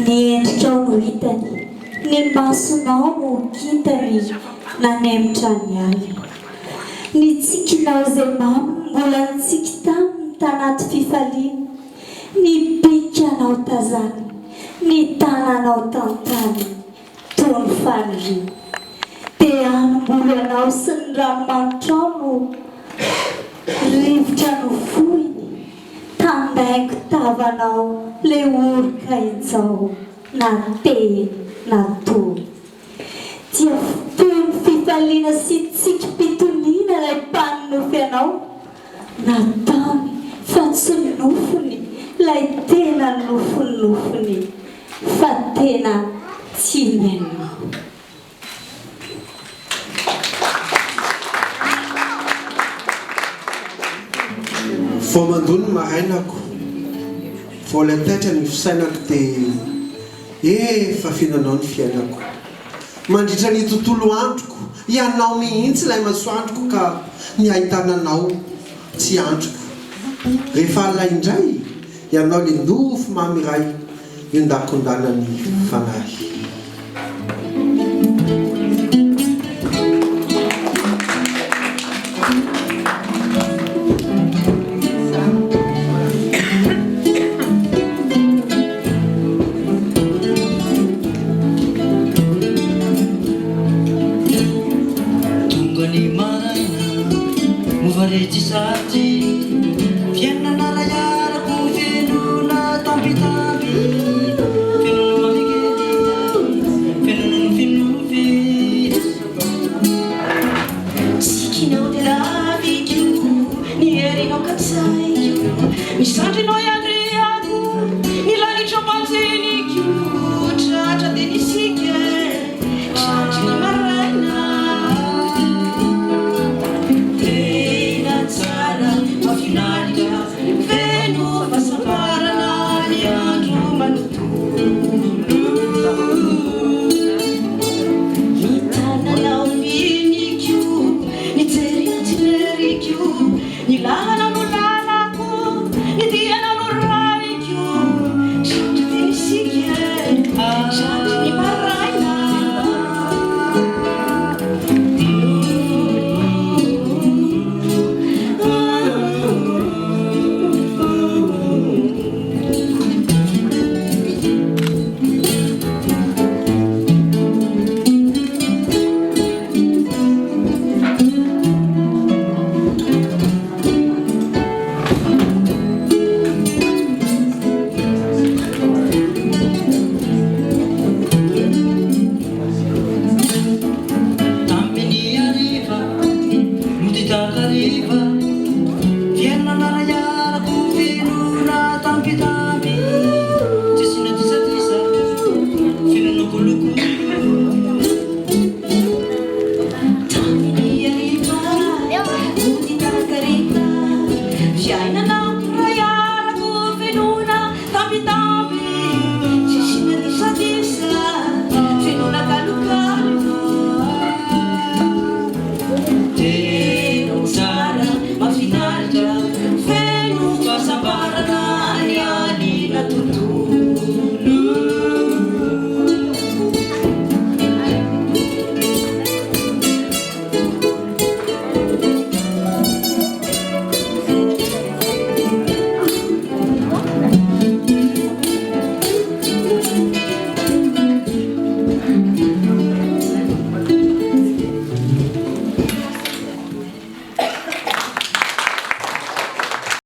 Niendrikao no hitany, ny masonao no kintany nanemitra ny aly. Ny tsikinao izay mamy mbola nitsiky taminy tanaty fifaliana, ny bikanao tazany, ny tananao tantany toy ny faniriana. Dia hanombolanao sy ny ranomanitrao no rivotra no foiny, tandaingo tavanao le oroka intsao na te na toy. Dia toy ny fifaliana sy tsikim-pitoniana ilay mpaninofy anao, nataony fa tsy nofony ilay tena nofonofony fa tena tsy nenao. Vao mandony marainako, vao lataitra ny fisainako dia efa fihinanao ny fiainako. Mandritra ny tontolo androko, ianao mihitsy ilay masoandroko ka ny ahitananao tsy androko. Rehefa alay indray, ianao le nofo mamy iray io ndakondanany fanahy.